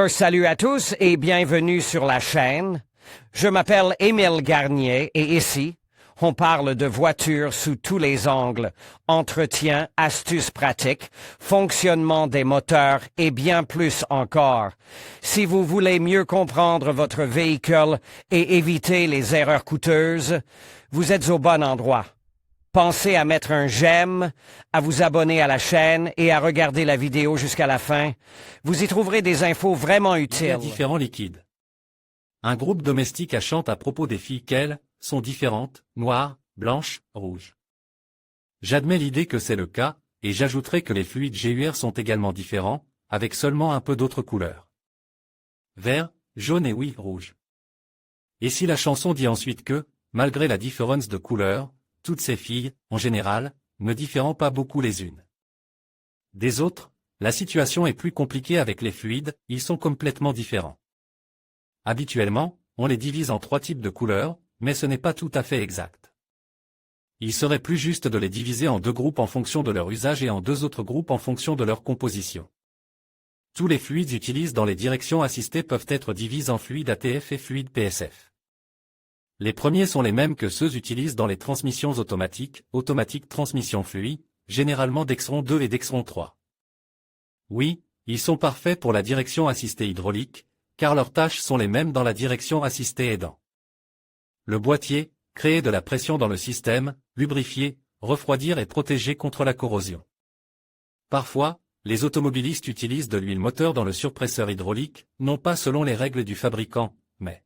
Salut à tous et bienvenue sur la chaîne. Je m'appelle Émile Garnier et ici, on parle de voitures sous tous les angles, entretien, astuces pratiques, fonctionnement des moteurs et bien plus encore. Si vous voulez mieux comprendre votre véhicule et éviter les erreurs coûteuses, vous êtes au bon endroit. Pensez à mettre un j'aime, à vous abonner à la chaîne et à regarder la vidéo jusqu'à la fin. Vous y trouverez des infos vraiment Il y a utiles. différents liquides. Un groupe domestique chante à propos des filles qu'elles sont différentes, noires, blanches, rouges. J'admets l'idée que c'est le cas, et j'ajouterai que les fluides GUR sont également différents, avec seulement un peu d'autres couleurs. Vert, jaune et oui, rouge. Et si la chanson dit ensuite que, malgré la différence de couleurs, toutes ces filles, en général, ne différent pas beaucoup les unes des autres, la situation est plus compliquée avec les fluides, ils sont complètement différents. Habituellement, on les divise en 3 types de couleurs, mais ce n'est pas tout à fait exact. Il serait plus juste de les diviser en 2 groupes en fonction de leur usage et en 2 autres groupes en fonction de leur composition. Tous les fluides utilisés dans les directions assistées peuvent être divisés en fluides ATF et fluides PSF. Les premiers sont les mêmes que ceux utilisés dans les transmissions automatiques, automatique transmission fluide, généralement Dexron 2 et Dexron 3. Oui, ils sont parfaits pour la direction assistée hydraulique, car leurs tâches sont les mêmes dans la direction assistée aidant. Le boîtier, créer de la pression dans le système, lubrifier, refroidir et protéger contre la corrosion. Parfois, les automobilistes utilisent de l'huile moteur dans le surpresseur hydraulique, non pas selon les règles du fabricant, mais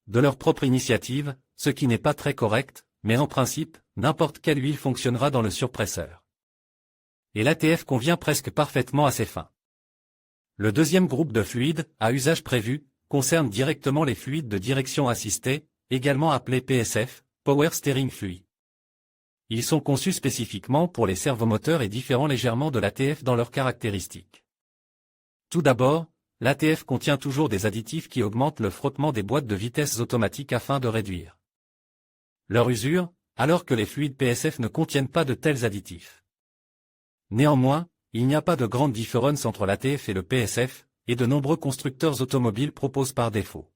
de leur propre initiative, ce qui n'est pas très correct, mais en principe, n'importe quelle huile fonctionnera dans le surpresseur. Et l'ATF convient presque parfaitement à ces fins. Le deuxième groupe de fluides, à usage prévu, concerne directement les fluides de direction assistée, également appelés PSF, Power Steering Fluid. Ils sont conçus spécifiquement pour les servomoteurs et différent légèrement de l'ATF dans leurs caractéristiques. Tout d'abord, l'ATF contient toujours des additifs qui augmentent le frottement des boîtes de vitesses automatiques afin de réduire leur usure, alors que les fluides PSF ne contiennent pas de tels additifs. Néanmoins, il n'y a pas de grande différence entre l'ATF et le PSF, et de nombreux constructeurs automobiles proposent par défaut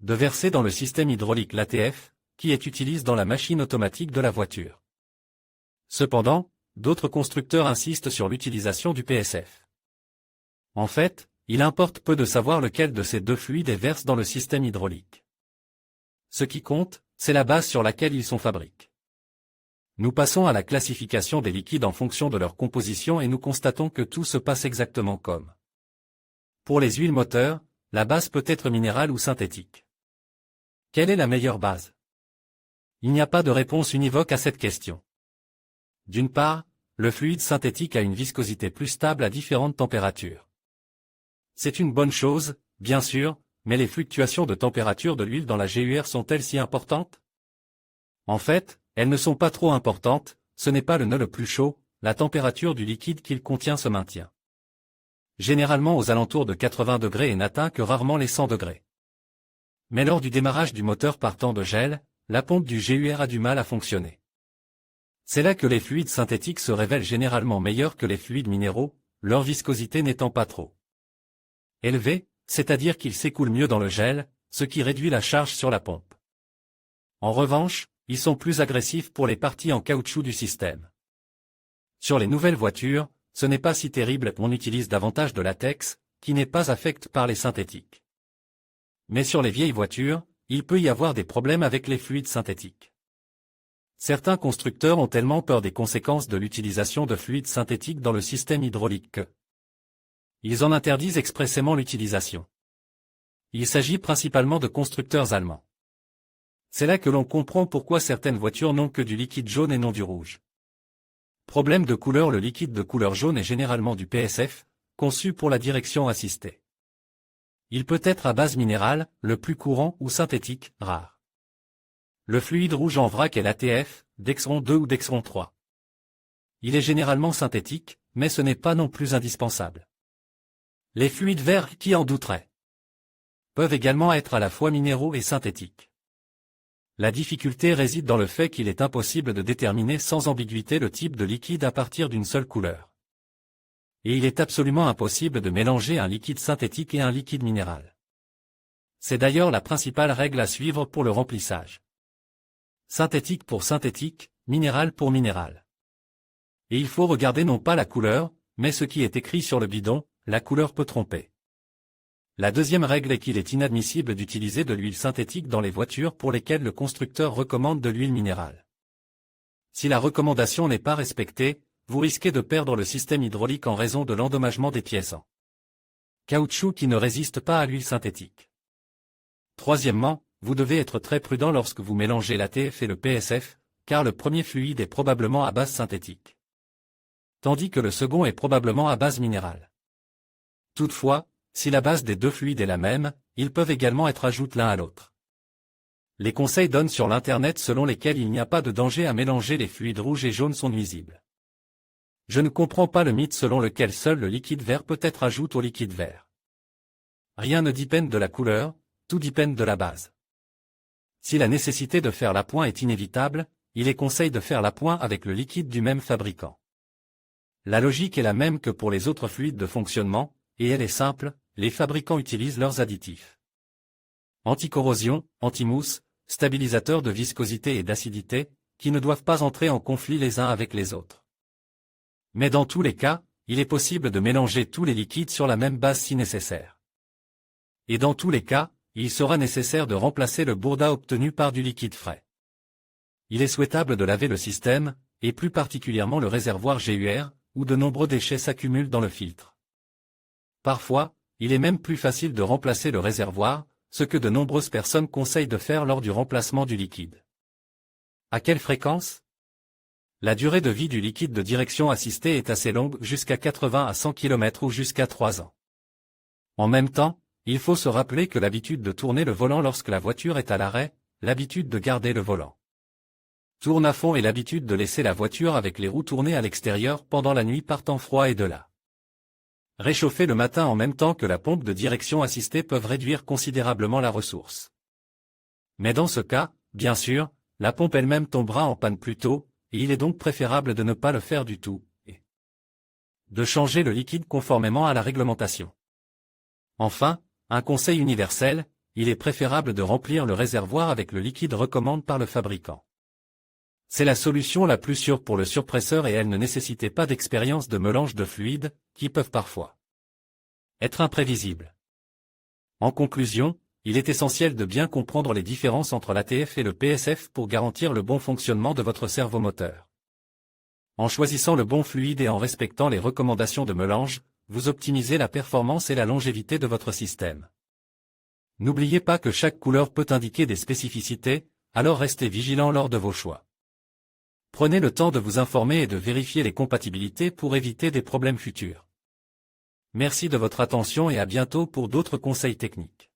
de verser dans le système hydraulique l'ATF, qui est utilisé dans la machine automatique de la voiture. Cependant, d'autres constructeurs insistent sur l'utilisation du PSF. En fait, il importe peu de savoir lequel de ces 2 fluides est versé dans le système hydraulique. Ce qui compte, c'est la base sur laquelle ils sont fabriqués. Nous passons à la classification des liquides en fonction de leur composition et nous constatons que tout se passe exactement comme pour les huiles moteurs, la base peut être minérale ou synthétique. Quelle est la meilleure base? Il n'y a pas de réponse univoque à cette question. D'une part, le fluide synthétique a une viscosité plus stable à différentes températures. C'est une bonne chose, bien sûr, mais les fluctuations de température de l'huile dans la GUR sont-elles si importantes? En fait, elles ne sont pas trop importantes, ce n'est pas le nœud le plus chaud, la température du liquide qu'il contient se maintient généralement aux alentours de 80 degrés et n'atteint que rarement les 100 degrés. Mais lors du démarrage du moteur partant de gel, la pompe du GUR a du mal à fonctionner. C'est là que les fluides synthétiques se révèlent généralement meilleurs que les fluides minéraux, leur viscosité n'étant pas trop élevée, c'est-à-dire qu'ils s'écoulent mieux dans le gel, ce qui réduit la charge sur la pompe. En revanche, ils sont plus agressifs pour les parties en caoutchouc du système. Sur les nouvelles voitures, ce n'est pas si terrible, on utilise davantage de latex, qui n'est pas affecté par les synthétiques. Mais sur les vieilles voitures, il peut y avoir des problèmes avec les fluides synthétiques. Certains constructeurs ont tellement peur des conséquences de l'utilisation de fluides synthétiques dans le système hydraulique que ils en interdisent expressément l'utilisation. Il s'agit principalement de constructeurs allemands. C'est là que l'on comprend pourquoi certaines voitures n'ont que du liquide jaune et non du rouge. Problème de couleur. Le liquide de couleur jaune est généralement du PSF, conçu pour la direction assistée. Il peut être à base minérale, le plus courant, ou synthétique, rare. Le fluide rouge en vrac est l'ATF, Dexron 2 ou Dexron 3. Il est généralement synthétique, mais ce n'est pas non plus indispensable. Les fluides verts, qui en douteraient, peuvent également être à la fois minéraux et synthétiques. La difficulté réside dans le fait qu'il est impossible de déterminer sans ambiguïté le type de liquide à partir d'une seule couleur. Et il est absolument impossible de mélanger un liquide synthétique et un liquide minéral. C'est d'ailleurs la principale règle à suivre pour le remplissage. Synthétique pour synthétique, minéral pour minéral. Et il faut regarder non pas la couleur, mais ce qui est écrit sur le bidon, la couleur peut tromper. La deuxième règle est qu'il est inadmissible d'utiliser de l'huile synthétique dans les voitures pour lesquelles le constructeur recommande de l'huile minérale. Si la recommandation n'est pas respectée, vous risquez de perdre le système hydraulique en raison de l'endommagement des pièces en caoutchouc qui ne résistent pas à l'huile synthétique. Troisièmement, vous devez être très prudent lorsque vous mélangez l'ATF et le PSF, car le premier fluide est probablement à base synthétique, tandis que le second est probablement à base minérale. Toutefois, si la base des deux fluides est la même, ils peuvent également être ajoutés l'un à l'autre. Les conseils donnent sur l'Internet selon lesquels il n'y a pas de danger à mélanger les fluides rouges et jaunes sont nuisibles. Je ne comprends pas le mythe selon lequel seul le liquide vert peut être ajouté au liquide vert. Rien ne dépend de la couleur, tout dépend de la base. Si la nécessité de faire l'appoint est inévitable, il est conseil de faire l'appoint avec le liquide du même fabricant. La logique est la même que pour les autres fluides de fonctionnement, et elle est simple, les fabricants utilisent leurs additifs. Anticorrosion, antimousse, stabilisateurs de viscosité et d'acidité, qui ne doivent pas entrer en conflit les uns avec les autres. Mais dans tous les cas, il est possible de mélanger tous les liquides sur la même base si nécessaire. Et dans tous les cas, il sera nécessaire de remplacer le bourda obtenu par du liquide frais. Il est souhaitable de laver le système, et plus particulièrement le réservoir GUR, où de nombreux déchets s'accumulent dans le filtre. Parfois, il est même plus facile de remplacer le réservoir, ce que de nombreuses personnes conseillent de faire lors du remplacement du liquide. À quelle fréquence? La durée de vie du liquide de direction assistée est assez longue, jusqu'à 80 à 100 km ou jusqu'à 3 ans. En même temps, il faut se rappeler que l'habitude de tourner le volant lorsque la voiture est à l'arrêt, l'habitude de garder le volant tourne à fond et l'habitude de laisser la voiture avec les roues tournées à l'extérieur pendant la nuit par temps froid et de la réchauffer le matin en même temps que la pompe de direction assistée peuvent réduire considérablement la ressource. Mais dans ce cas, bien sûr, la pompe elle-même tombera en panne plus tôt, et il est donc préférable de ne pas le faire du tout, et de changer le liquide conformément à la réglementation. Enfin, un conseil universel, il est préférable de remplir le réservoir avec le liquide recommandé par le fabricant. C'est la solution la plus sûre pour le surpresseur et elle ne nécessitait pas d'expérience de mélange de fluides, qui peuvent parfois être imprévisibles. En conclusion, il est essentiel de bien comprendre les différences entre l'ATF et le PSF pour garantir le bon fonctionnement de votre servomoteur. En choisissant le bon fluide et en respectant les recommandations de mélange, vous optimisez la performance et la longévité de votre système. N'oubliez pas que chaque couleur peut indiquer des spécificités, alors restez vigilant lors de vos choix. Prenez le temps de vous informer et de vérifier les compatibilités pour éviter des problèmes futurs. Merci de votre attention et à bientôt pour d'autres conseils techniques.